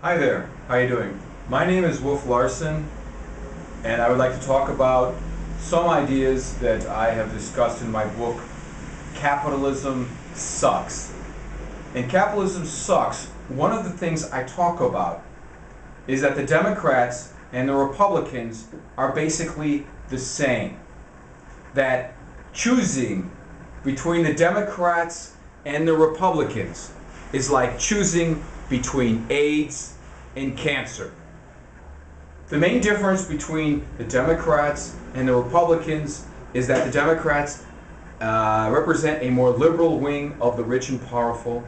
Hi there, how you doing? My name is Wolf Larson, and I would like to talk about some ideas that I have discussed in my book, Capitalism Sucks. In Capitalism Sucks, one of the things I talk about is that the Democrats and the Republicans are basically the same. That choosing between the Democrats and the Republicans is like choosing between AIDS and cancer. The main difference between the Democrats and the Republicans is that the Democrats represent a more liberal wing of the rich and powerful,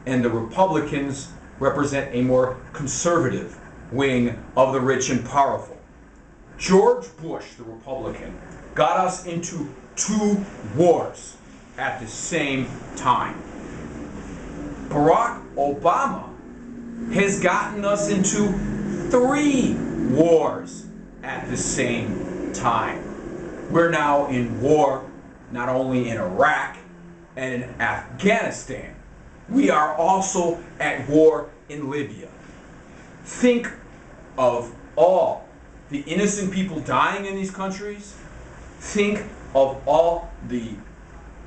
and the Republicans represent a more conservative wing of the rich and powerful. George Bush, the Republican, got us into 2 wars at the same time. Barack Obama has gotten us into 3 wars at the same time. We're now in war not only in Iraq and in Afghanistan, we are also at war in Libya. Think of all the innocent people dying in these countries. Think of all the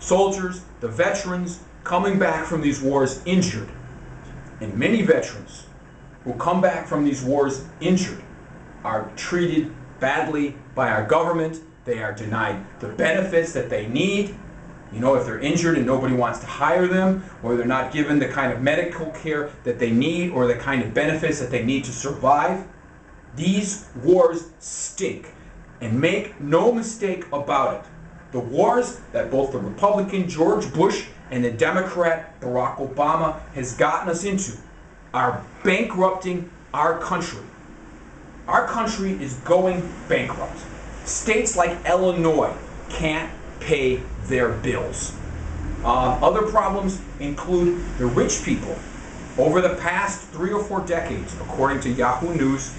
soldiers, the veterans coming back from these wars injured. And many veterans who come back from these wars injured are treated badly by our government. They are denied the benefits that they need. You know, if they're injured and nobody wants to hire them, or they're not given the kind of medical care that they need or the kind of benefits that they need to survive. These wars stink. And make no mistake about it. The wars that both the Republican George Bush and the Democrat Barack Obama has gotten us into are bankrupting our country. Our country is going bankrupt. States like Illinois can't pay their bills. Other problems include the rich people. Over the past 3 or 4 decades, according to Yahoo News,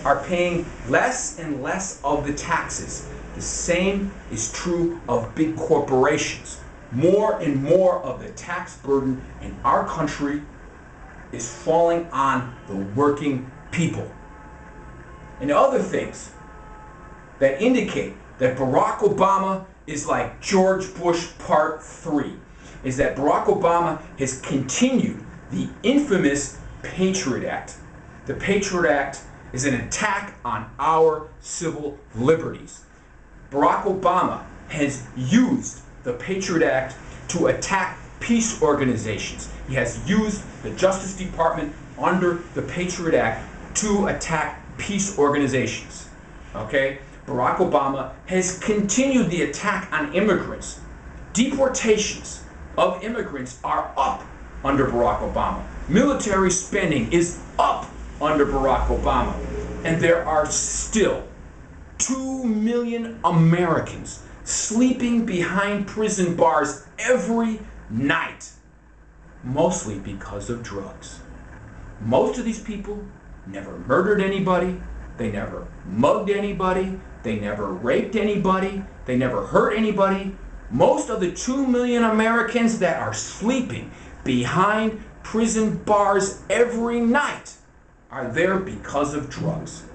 are paying less and less of the taxes. The same is true of big corporations. More and more of the tax burden in our country is falling on the working people. And other things that indicate that Barack Obama is like George Bush Part 3 is that Barack Obama has continued the infamous Patriot Act. The Patriot Act is an attack on our civil liberties. Barack Obama has used the Patriot Act to attack peace organizations. He has used the Justice Department under the Patriot Act to attack peace organizations. Okay? Barack Obama has continued the attack on immigrants. Deportations of immigrants are up under Barack Obama. Military spending is up under Barack Obama. And there are still 2 million Americans sleeping behind prison bars every night, mostly because of drugs. Most of these people never murdered anybody, they never mugged anybody, they never raped anybody, they never hurt anybody. Most of the 2 million Americans that are sleeping behind prison bars every night are there because of drugs.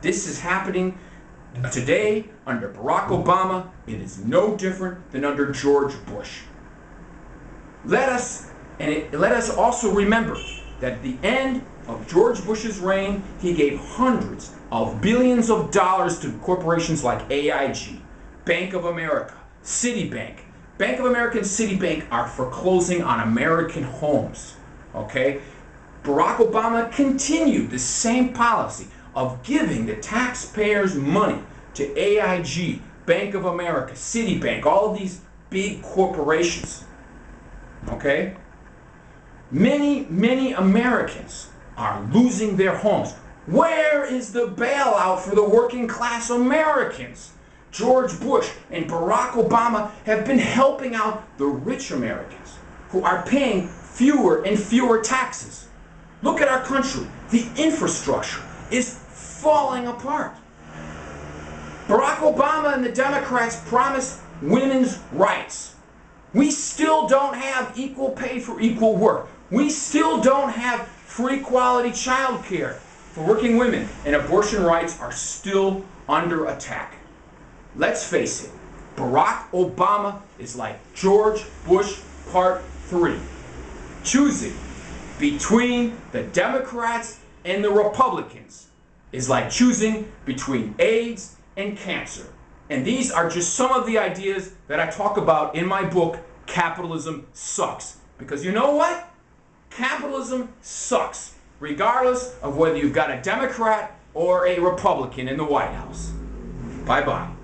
This is happening today under Barack Obama. It is no different than under George Bush. Let us also remember that at the end of George Bush's reign, he gave hundreds of billions of dollars to corporations like AIG, Bank of America, Citibank. Bank of America and Citibank are foreclosing on American homes. Okay? Barack Obama continued the same policy of giving the taxpayers money to AIG, Bank of America, Citibank, all of these big corporations. Okay? Many Americans are losing their homes. Where is the bailout for the working class Americans? George Bush and Barack Obama have been helping out the rich Americans who are paying fewer and fewer taxes. Look at our country. The infrastructure is falling apart. Barack Obama and the Democrats promised women's rights. We still don't have equal pay for equal work. We still don't have free quality child care for working women, and abortion rights are still under attack. Let's face it, Barack Obama is like George Bush Part 3. Choosing between the Democrats and the Republicans is like choosing between AIDS and cancer. And these are just some of the ideas that I talk about in my book, Capitalism Sucks. Because you know what? Capitalism sucks, regardless of whether you've got a Democrat or a Republican in the White House. Bye-bye.